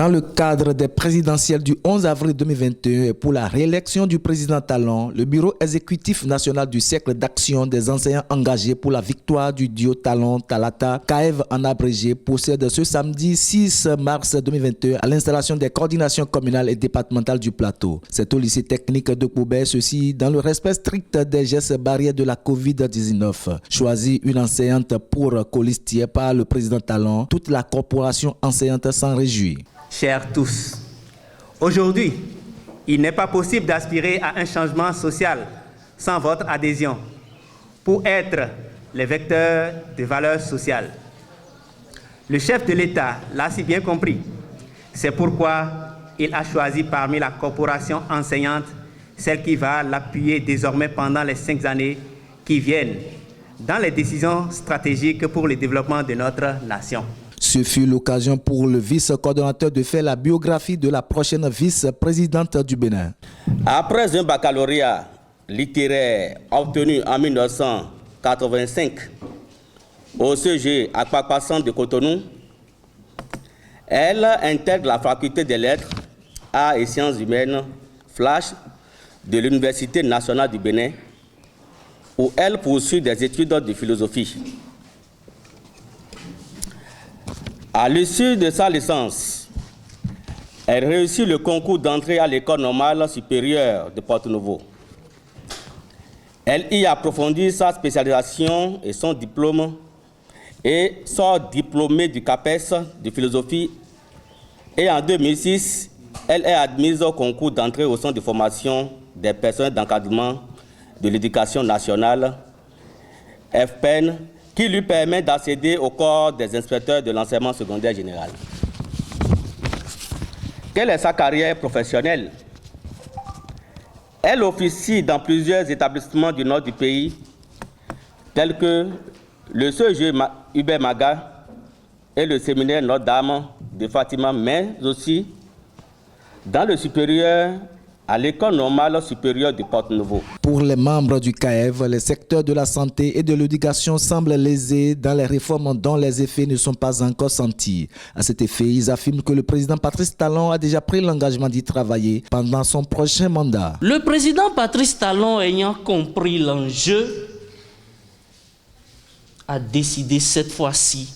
Dans le cadre des présidentielles du 11 avril 2021 et pour la réélection du président Talon, le Bureau exécutif national du cercle d'action des enseignants engagés pour la victoire du duo Talon-Talata, CAEV en abrégé, procède ce samedi 6 mars 2021 à l'installation des coordinations communales et départementales du plateau. C'est au lycée technique de Koubert, ceci dans le respect strict des gestes barrières de la COVID-19. Choisie une enseignante pour colistière par le président Talon, toute la corporation enseignante s'en réjouit. Chers tous, aujourd'hui, il n'est pas possible d'aspirer à un changement social sans votre adhésion pour être les vecteurs de valeurs sociales. Le chef de l'État l'a si bien compris. C'est pourquoi il a choisi parmi la corporation enseignante celle qui va l'appuyer désormais pendant les 5 années qui viennent dans les décisions stratégiques pour le développement de notre nation. Ce fut l'occasion pour le vice-coordonnateur de faire la biographie de la prochaine vice-présidente du Bénin. Après un baccalauréat littéraire obtenu en 1985 au CG Akpakpa de Cotonou, elle intègre la faculté des lettres, arts et sciences humaines, Flash, de l'Université nationale du Bénin, où elle poursuit des études de philosophie. À l'issue de sa licence, elle réussit le concours d'entrée à l'École normale supérieure de Porto-Novo. Elle y approfondit sa spécialisation et son diplôme et sort diplômée du CAPES de philosophie. Et en 2006, elle est admise au concours d'entrée au centre de formation des personnels d'encadrement de l'éducation nationale, FPEN, qui lui permet d'accéder au corps des inspecteurs de l'enseignement secondaire général. Quelle est sa carrière professionnelle? Elle officie dans plusieurs établissements du nord du pays, tels que le CEG Hubert Maga et le séminaire Notre-Dame de Fatima, mais aussi dans le supérieur à l'École normale supérieure de Porto-Novo. Pour les membres du CAEV, les secteurs de la santé et de l'éducation semblent lésés dans les réformes dont les effets ne sont pas encore sentis. À cet effet, ils affirment que le président Patrice Talon a déjà pris l'engagement d'y travailler pendant son prochain mandat. Le président Patrice Talon, ayant compris l'enjeu, a décidé cette fois-ci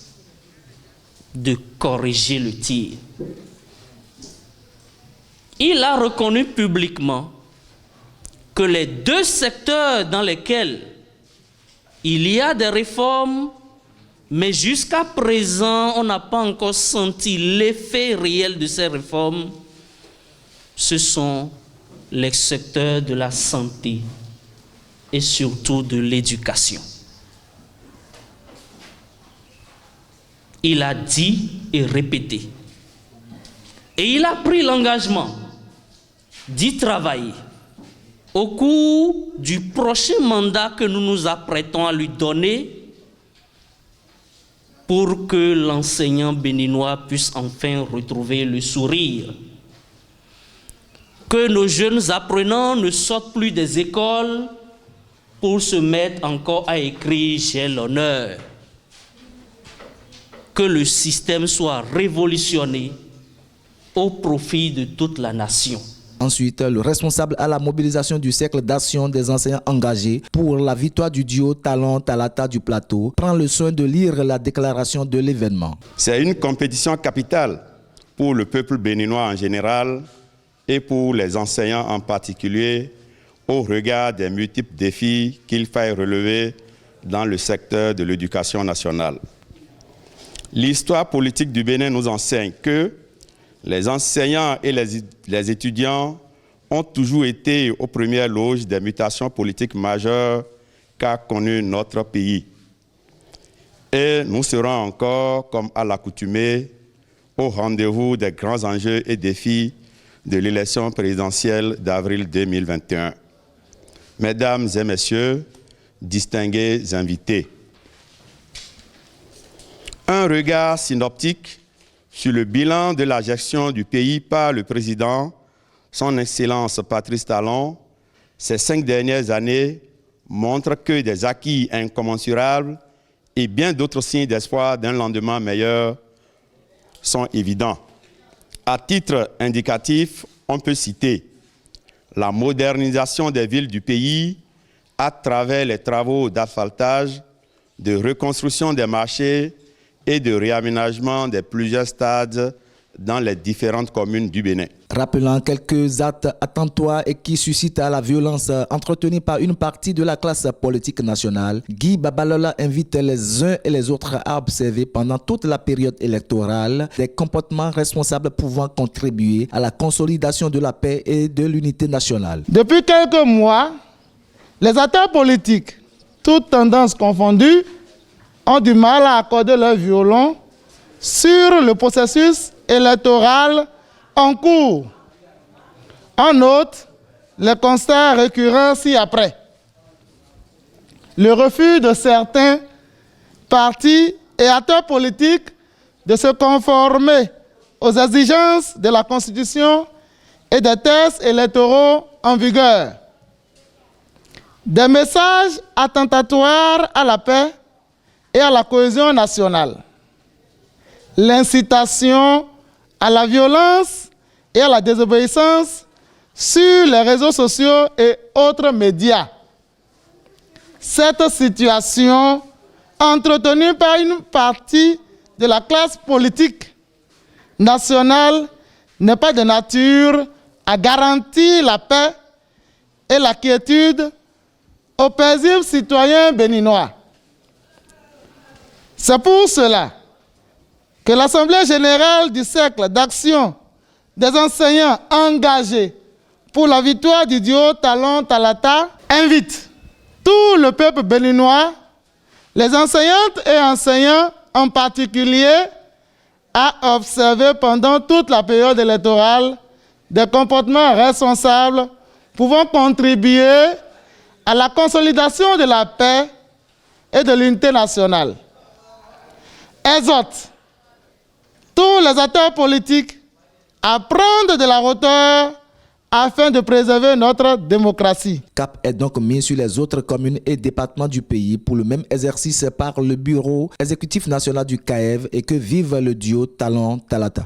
de corriger le tir. Il a reconnu publiquement que les 2 secteurs dans lesquels il y a des réformes, mais jusqu'à présent, on n'a pas encore senti l'effet réel de ces réformes, ce sont les secteurs de la santé et surtout de l'éducation. Il a dit et répété. Et il a pris l'engagement d'y travailler au cours du prochain mandat que nous nous apprêtons à lui donner pour que l'enseignant béninois puisse enfin retrouver le sourire. Que nos jeunes apprenants ne sortent plus des écoles pour se mettre encore à écrire « J'ai l'honneur ». Que le système soit révolutionné au profit de toute la nation. Ensuite, le responsable à la mobilisation du cercle d'action des enseignants engagés pour la victoire du duo Talon-Talata du plateau prend le soin de lire la déclaration de l'événement. C'est une compétition capitale pour le peuple béninois en général et pour les enseignants en particulier au regard des multiples défis qu'il faille relever dans le secteur de l'éducation nationale. L'histoire politique du Bénin nous enseigne que les enseignants et les étudiants ont toujours été aux premières loges des mutations politiques majeures qu'a connues notre pays. Et nous serons encore, comme à l'accoutumée, au rendez-vous des grands enjeux et défis de l'élection présidentielle d'avril 2021. Mesdames et messieurs, distingués invités, un regard synoptique sur le bilan de la gestion du pays par le président, son Excellence Patrice Talon, ces 5 dernières années montrent que des acquis incommensurables et bien d'autres signes d'espoir d'un lendemain meilleur sont évidents. À titre indicatif, on peut citer la modernisation des villes du pays à travers les travaux d'asphaltage, de reconstruction des marchés et de réaménagement des plusieurs stades dans les différentes communes du Bénin. Rappelant quelques actes attentatoires et qui suscitent la violence entretenue par une partie de la classe politique nationale, Guy Babalola invite les uns et les autres à observer pendant toute la période électorale des comportements responsables pouvant contribuer à la consolidation de la paix et de l'unité nationale. Depuis quelques mois, les acteurs politiques, toutes tendances confondues, ont du mal à accorder leur violon sur le processus électoral en cours. On note les constats récurrents ci-après. Le refus de certains partis et acteurs politiques de se conformer aux exigences de la Constitution et des textes électoraux en vigueur. Des messages attentatoires à la paix et à la cohésion nationale. L'incitation à la violence et à la désobéissance sur les réseaux sociaux et autres médias. Cette situation, entretenue par une partie de la classe politique nationale, n'est pas de nature à garantir la paix et la quiétude aux paisibles citoyens béninois. C'est pour cela que l'Assemblée générale du cercle d'action des enseignants engagés pour la victoire du duo Talon-Talata invite tout le peuple béninois, les enseignantes et enseignants en particulier, à observer pendant toute la période électorale des comportements responsables pouvant contribuer à la consolidation de la paix et de l'unité nationale. Exhorte tous les acteurs politiques à prendre de la hauteur afin de préserver notre démocratie. Cap est donc mis sur les autres communes et départements du pays pour le même exercice par le bureau exécutif national du CAEV et que vive le duo Talon-Talata.